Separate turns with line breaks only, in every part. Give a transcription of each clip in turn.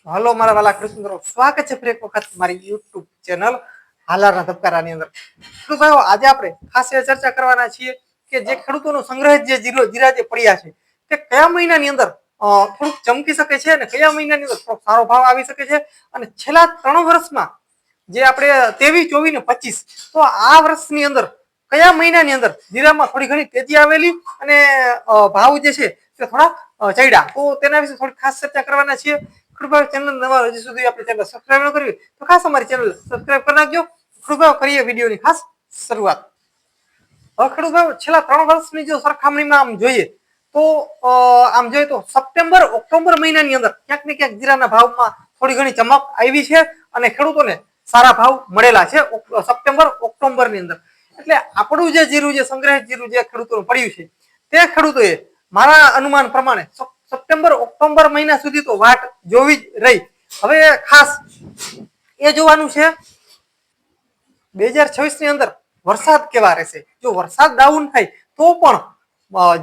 હાલો મારા વાલા કૃષ્ણ મિત્રો, સ્વાગત છે ફરી એક વખત મારી યુટ્યુબ ચેનલ હાલારના ધબકારાની અંદર. તો ભાઈઓ આજે આપણે ખાસ એ ચર્ચા કરવાના છીએ કે જે ખેડૂતોનો સંગ્રહિત જે જીરા જે પડ્યા છે તે કયા મહિનાની અંદર થોડુંક ચમકી શકે છે અને કયા મહિનાની અંદર થોડોક સારો ભાવ આવી શકે છે. અને છેલ્લા 3 વર્ષમાં જે આપણે 23, 24 ને 25, તો આ વર્ષની અંદર કયા મહિનાની અંદર જીરામાં થોડી ઘણી તેજી આવેલી અને ભાવ જે છે તે થોડા ચડ્યા, તો તેના વિશે થોડી ખાસ ચર્ચા કરવાના છીએ. કૃપા ચેનલ નવા હજી સુધી આપણી ચેનલ સબસ્ક્રાઇબ ન કરવી તો ખાસ અમારી ચેનલ સબસ્ક્રાઇબ કરી નાખજો. કૃપા કરીએ વિડીયોની ખાસ શરૂઆત. હવે ખેડૂત ભાઈ છેલ્લા 3 વર્ષની જો સરખામણીમાં આમ જોઈએ તો સપ્ટેમ્બર ઓક્ટોબર મહિનાની અંદર ક્યાંક ને ક્યાંક જીરાના ભાવમાં થોડી ઘણી ચમક આવી છે અને ખેડૂતોને સારા ભાવ મળેલા છે સપ્ટેમ્બર ઓક્ટોબરની અંદર. એટલે આપણું જે જીરું જે સંગ્રહિત જીરું જે ખેડૂતોનું પડ્યું છે તે ખેડૂતોએ મારા અનુમાન પ્રમાણે સપ્ટેમ્બર ઓક્ટોબર મહિના સુધી તો વાટ જોવી જ રહી. હવે ખાસ એ જોવાનું છે 2026 ની અંદર વરસાદ કેવા રહેશે. જો વરસાદ ડાઉન થાય તો પણ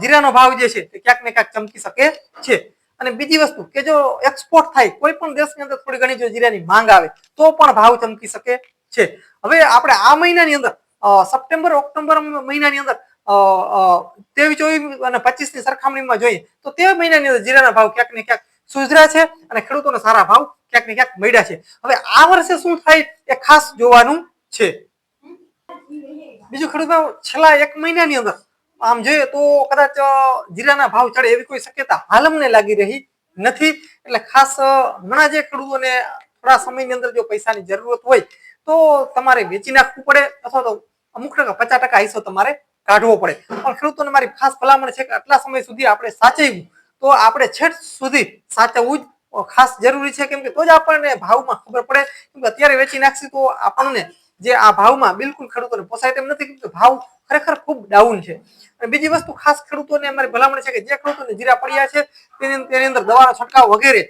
જીરાનો ભાવ જે છે તે ક્યાંક ને ક્યાંક ચમકી શકે છે. અને બીજી વસ્તુ કે જો એક્સપોર્ટ થાય કોઈ પણ દેશની અંદર થોડી ઘણી જો જીરાની માંગ આવે તો પણ ભાવ ચમકી શકે છે. હવે આપણે આ મહિનાની અંદર સપ્ટેમ્બર ઓક્ટોબર મહિનાની અંદર 23, 24 અને 25 ની સરખામણીમાં જોઈએ તો તે મહિનાની અંદર જીરાના ભાવ ક્યાંક ને ક્યાંક સુધર્યા છે અને ખેડૂતોને સારા ભાવ ક્યાંક ને ક્યાંક મળ્યા છે. હવે આ વર્ષે શું થાય એ ખાસ જોવાનું છે. બીજું ખેડૂતો છેલ્લા 1 મહિનાની અંદર આમ જોઈએ તો કદાચ જીરાના ભાવ ચડે એવી કોઈ શક્યતા હાલ અમને લાગી રહી નથી. એટલે ખાસ ઘણા જે ખેડૂતોને થોડા સમયની અંદર જો પૈસાની જરૂરત હોય તો તમારે વેચી નાખવું પડે અથવા તો અમુક 50% હિસ્સો તમારે કાઢવો પડે. પણ ખેડૂતોને મારી ખાસ ભલામણ છે કે આટલા સમય સુધી આપણે સાચવ્યું તો આપણે છેક સુધી સાચવવું જ ખાસ જરૂરી છે, કેમ કે તો જ આપણને ભાવમાં ખબર પડે. કેમ કે અત્યારે વેચી નાખશે તો આપણને જે આ ભાવમાં બિલકુલ ખેડૂતોને પોસાય તેમ નથી, કેમ કે ભાવ ખરેખર ખૂબ ડાઉન છે. અને બીજી વસ્તુ ખાસ ખેડૂતોને અમારી ભલામણ છે કે જે ખેડૂતોને જીરા પડ્યા છે તેની અંદર દવાનો છંટકાવ વગેરે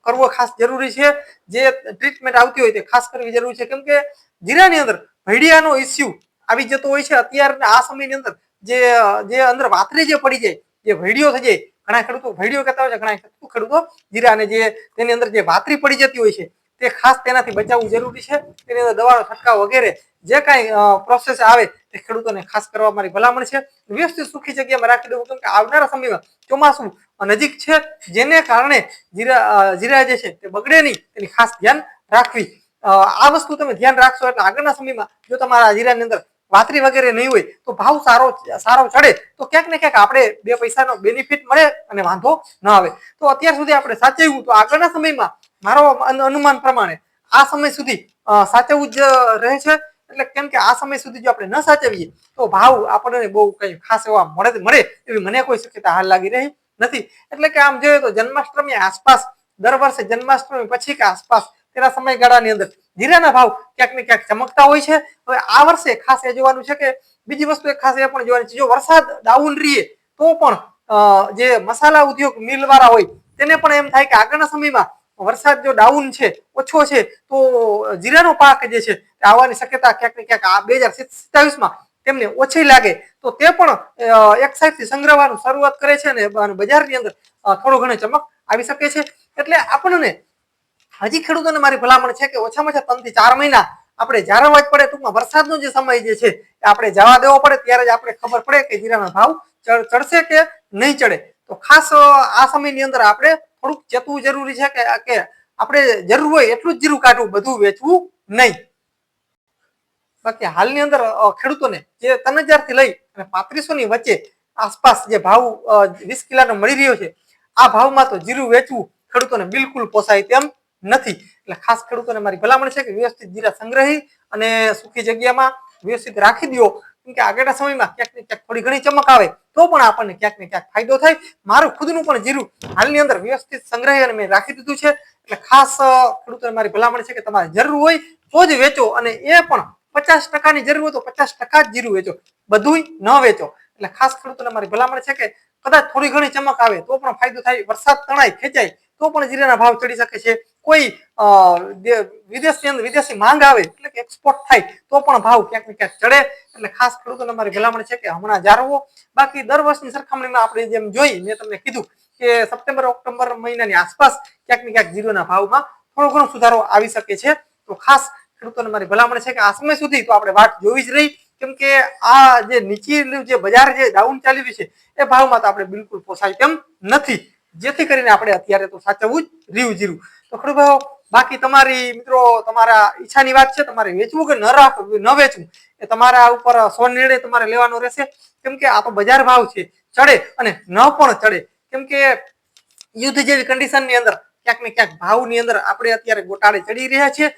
કરવો ખાસ જરૂરી છે. જે ટ્રીટમેન્ટ આવતી હોય તે ખાસ કરવી જરૂરી છે, કેમ કે જીરાની અંદર ભેડિયાનો ઇસ્યુ આવી જતો હોય છે. અત્યારના આ સમયની અંદર જે અંદર વાતરી જે પડી જાય, જે ભેડિયો થઈ જાય, ઘણા ખેડૂતો ભેડિયો કહેતા હોય છે, ઘણા ખેડૂતો જીરા અને જે તેની અંદર જે વાતરી પડી જતી હોય છે તે ખાસ તેનાથી બચાવવું જરૂરી છે. તેની અંદર દવાનો છંટકાવ વગેરે જે કાંઈ પ્રોસેસ આવે તે ખેડૂતોને ખાસ કરવા મારી ભલામણ છે. વ્યવસ્થિત સુખી જગ્યામાં રાખી દેવું, કેમ કે આવનારા સમયમાં ચોમાસું નજીક છે જેને કારણે જીરા જે છે તે બગડે નહીં તેની ખાસ ધ્યાન રાખવી. આ વસ્તુ તમે ધ્યાન રાખશો એટલે આગળના સમયમાં જો તમારા જીરાની અંદર વાતરી વગેરે નહીં હોય તો ભાવ સારો ચડે તો ક્યાંક ને ક્યાંક આપણે 2 પૈસાનો બેનિફિટ મળે અને વાંધો ન આવે. તો અત્યાર સુધી આપણે સાચવ્યું તો આગળના સમયમાં મારો અનુમાન પ્રમાણે આ સમય સુધી સાચવવું જ રહે છે. એટલે કેમ કે આ સમય સુધી જો આપણે ન સાચવીએ તો ભાવ આપણને બહુ કઈ ખાસ એવા મળે એવી મને કોઈ શક્યતા હાલ લાગી રહી નથી. એટલે કે આમ જોઈએ તો જન્માષ્ટમી આસપાસ, દર વર્ષે જન્માષ્ટમી પછી કે આસપાસ તેના સમયગાળાની અંદર જીરાના ભાવ ક્યાંક ને ક્યાંક ચમકતા હોય છે. હવે આ વર્ષે ખાસ એ જોવાનું છે કે બીજી વસ્તુ એક ખાસ એ પણ જોવાની છે, જો વરસાદ ડાઉન રહીએ તો પણ જે મસાલા ઉદ્યોગ મિલ વાળા હોય તેને પણ એમ થાય કે આગળના સમયમાં વરસાદ જો ડાઉન છે, ઓછો છે, તો જીરાનો પાક જે છે આવવાની શક્યતા ક્યાંક ને ક્યાંક આ 2027માં તેમને ઓછી લાગે તો તે પણ એક સાઈડથી સંગ્રહવાનું શરૂઆત કરે છે અને બજારની અંદર થોડો ઘણો ચમક આવી શકે છે. એટલે આપણને હજી ખેડૂતોને મારી ભલામણ છે કે ઓછામાં ઓછા 3 થી 4 મહિના આપણે જાળવવા જ પડે. ટૂંકમાં વરસાદનો જે સમય જે છે એ આપણે જવા દેવો પડે, ત્યારે જ આપણે ખબર પડે કે જીરાના ભાવ ચડશે કે નહીં ચડે. તો ખાસ આ સમયની અંદર આપણે થોડુંક ચેતવું જરૂરી છે કે આપણે જરૂર હોય એટલું જ જીરું કાઢવું, બધું વેચવું નહીં. બાકી હાલની અંદર ખેડૂતોને જે 3000 થી લઈ અને 3500 ની વચ્ચે આસપાસ જે ભાવ 20 કિલોનો મળી રહ્યો છે, આ ભાવમાં તો જીરું વેચવું ખેડૂતોને બિલકુલ પોસાય તેમ નથી. એટલે ખાસ ખેડૂતોને મારી ભલામણ છે કે વ્યવસ્થિત જીરા સંગ્રહી અને સુખી જગ્યામાં વ્યવસ્થિત રાખી દો, કેમ કે આગળના સમયમાં ક્યાંક ને ક્યાંક થોડી ઘણી ચમક આવે તો પણ આપણને ક્યાંક ને ક્યાંક ફાયદો થાય. મારું ખુદનું પણ જીરું હાલની અંદર વ્યવસ્થિત સંગ્રહી અને મેં રાખી દીધું છે. એટલે ખાસ ખેડૂતોને મારી ભલામણ છે કે તમારે જરૂર હોય તો જ વેચો, અને એ પણ 50%ની જરૂર હોય તો 50% જ જીરું વેચો, બધું ન વેચો. એટલે ખાસ ખેડૂતોને મારી ભલામણ છે કે કદાચ થોડી ઘણી ચમક આવે તો પણ ફાયદો થાય, વરસાદ તણાય ખેંચાય તો પણ જીરાના ભાવ ચડી શકે છે. કોઈ વિદેશી માંગ આવે એટલે કે એક્સપોર્ટ થાય તો પણ ભાવ ક્યાંક ને ક્યાંક ચડે. એટલે ખાસ ખેડૂતોને મારી ભલામણ છે કે હમણાં જાળવો. બાકી દર વર્ષની સરખામણીમાં આપણે જેમ જોઈ, મેં તમને કીધું કે સપ્ટેમ્બર ઓક્ટોબર મહિનાની આસપાસ ક્યાંક ને ક્યાંક જીરુના ભાવમાં થોડો ઘણો સુધારો આવી શકે છે. તો ખાસ ખેડૂતોને મારી ભલામણ છે કે આ સમય સુધી તો આપણે વાટ જોવી જ રહી, કેમ કે આ જે નીચેનું જે બજાર જે ડાઉન ચાલી રહ્યું છે એ ભાવમાં તો આપણે બિલકુલ પોસાય તેમ નથી, જેથી કરીને આપણે અત્યારે તો સાચવવું જ રહ્યું જીરું. તો ખેડૂત ભાઈઓ, બાકી તમારી મિત્રો તમારા ઈચ્છાની વાત છે, તમારે વેચવું કે ન રાખવું, ન વેચવું એ તમારા ઉપર સ્વનિર્ણય તમારે લેવાનો રહેશે. કેમ કે આ તો બજાર ભાવ છે, ચડે અને ન પણ ચડે. કેમ કે યુદ્ધ જેવી કન્ડિશનની અંદર ક્યાંક ને ક્યાંક ભાવની અંદર આપણે અત્યારે ગોટાળે ચડી રહ્યા છીએ.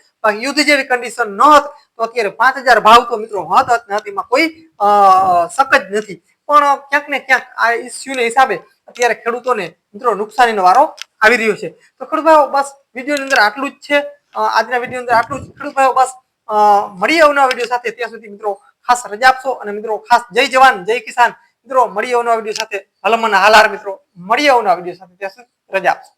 યુદ્ધ જેવી કન્ડિશન ન હોત તો અત્યારે 5000 ભાવ તો મિત્રો હોત જ નથી, એમાં કોઈ શક જ નથી. પણ ક્યાંક ને ક્યાંક આ ઇસ્યુને હિસાબે અત્યારે ખેડૂતોને મિત્રો નુકસાનીનો વારો આવી રહ્યો છે. તો ખેડૂત ભાઈઓ, બસ વિડીયોની અંદર આટલું જ છે. આજના વિડીયોની અંદર આટલું જ. ખેડૂત ભાઈઓ, બસ મળીએ અવનવા વિડીયો સાથે. ત્યાં સુધી મિત્રો ખાસ રજા આપશો, અને મિત્રો ખાસ જય જવાન જય કિસાન. મિત્રો મળીએ અવનવા વિડીયો સાથે. ભલામણ હાલાર મિત્રો, મળીએ અવનવા વિડીયો સાથે. ત્યાં સુધી રજા આપશો.